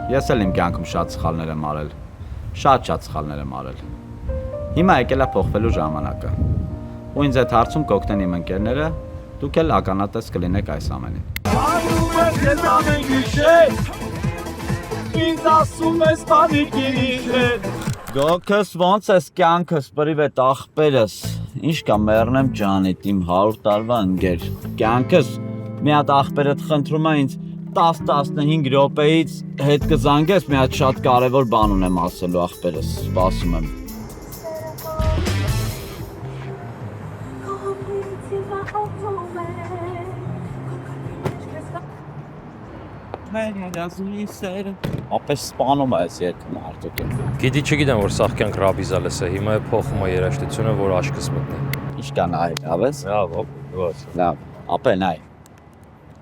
Ես էլ իմ կյանքում շատ սխալներ եմ արել։ Շատ սխալներ եմ արել։ Հիմա եկել է փոխվելու ժամանակը։ Ու ինձ այդ հարցում կօգնեն իմ ընկերները, դուք էլ ականատես կլինեք այս ամենին։ Անում ես ես ամեն գիշեր, ինձ ասում ես պանիկիր էր։ Գոքս ոնց ես կյանքս պրիվետ աղբերս, ինչ կա մեռնեմ ջանիտ իմ 100 տարվա ընկեր։ Կյանքս մի հատ աղբերդ խնդրում է ինձ 10-15 րոպեից հետ կզանգես, մի հատ շատ կարևոր բան ունեմ ասելու աղբերս, սպասում եմ։ Ապես սպանում է այս երկը մարդուկ է։ Գիտի չգիտեմ, որ սաղ կյանք ռաբիզալես է, հիմա է փոխում է երաշտությունը, որ աշկս մտնի։ Ինչ կա նայ, լավ ես։ Լավ, ոչ։ Լավ, ապե նայ։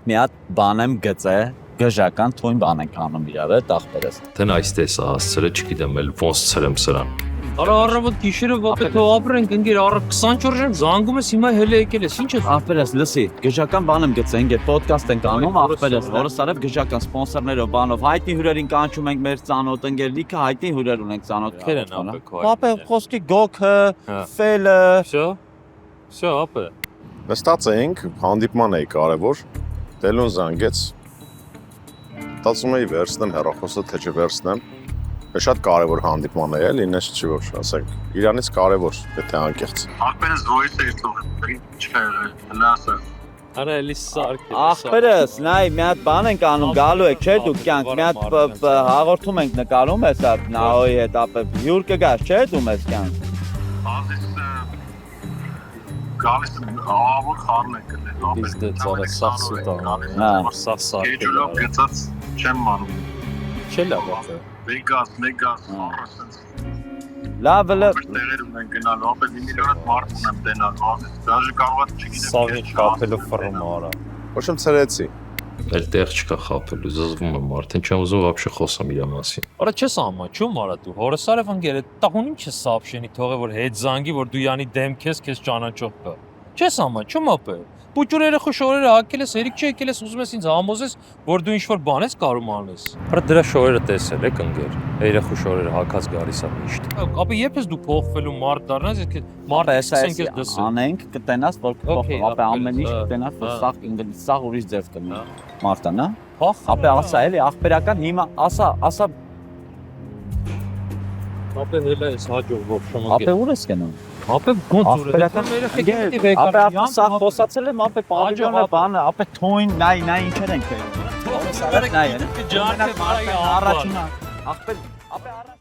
Մի հատ բան եմ գծե, գժական թույն բան ենք անում իրար, աղբերս։ Դեն այստես է հասցրը, չգիտեմ, էլ ոնց ցրեմ սրան։ Արա առավոտ գիշերը ոտը թող ապրենք ընկեր, առ 24 ժամ զանգում ես, հիմա հելը եկել ես, ինչ ես։ Աղբերս, լսի, գժական բան եմ գծե, ինգեր պոդքաստ ենք անում, աղբերս, որս արև գժական սպոնսորներով բանով, հայտնի հյուրերին կանչում ենք մեր ծանոթ ընկեր, լիքը հայտնի հյուրեր ունենք ծանոթ։ Քեր են ապե քո։ Ապե խոսքի գոքը, ֆելը։ Всё, ապե։ Նստած էինք, հանդիպման էի կարևոր, Տելուն զանգեց։ Մտածում էի վերցնեմ հեռախոսը, թե չվերցնեմ։ Շատ կարևոր հանդիպման է, էլի, ինձ չի որ, ասենք, իրանից կարևոր, եթե անկեղծ։ Ախպերս voice է թող, չկա լասը։ Արա էլի սարք է։ Աղբերս, նայ, մի հատ բան ենք անում, գալու եք, չէ՞ դուք կյանք, մի հատ հաղորդում ենք նկարում ես այդ նահոյի հետ, ապե հյուր կգաս, չէ՞ դու մեզ կյանք։ Բազիս գալիս ավոր խառն է գնել, Իսկ դե ծառը սաղ սուտ անում։ Հա։ Սաղ սարք է։ Գեջելով գծած չեմ մանում։ Չէ լավ ապե։ Vegas, առասենց։ Լավ, լավ։ Տեղեր ունեն գնալու, ապե մի միլիոն մարդ ունեմ տենալու, ասես, դաժե կարող է չգիտեմ։ Սաղի կապելու ֆռում արա։ Ոչ եմ ցրեցի։ Էլ տեղ չկա խապելու, զզվում եմ արդեն, չեմ ուզում вообще խոսամ իր մասին։ Արա չես ամա, չում արա դու։ Հորսարև ընկեր, տաղուն ինչ ես սապշենի թողե որ հետ զանգի, որ դու յանի դեմք ես, քեզ ճանաչող կա։ Չես ամա, չում ապե։ Պուճուր երեխու շորերը հակել ես, երիք չեկել ես, ուզում ես ինձ համոզես, որ դու ինչ-որ բան ես կարում անես։ Հա դրա շորերը տեսել եք ընկեր։ Երեխու շորերը հակած գալիս է միշտ։ Ապա երբ ես դու փոխվելու մարդ դառնաս, եթե մարդ ասենք ես դսել։ Անենք կտենաս, որ փոխվի, ապե ամեն ինչ կտենաս, որ սաղ ինգլիս, սաղ ուրիշ ձև կնի։ Մարտան, հա։ Փոխ։ Ապե ասա էլի աղբերական հիմա ասա Ապե հելա ես հաջող ողջում ապե ուր ես գնում։ Ապե ոնց ուր է։ Ապե սա խոսացել եմ, ապե պավիլյոնը բանը, ապե թույն, նայ ինչեր ենք։ Ջան, Առաջինը աղբեր, ապե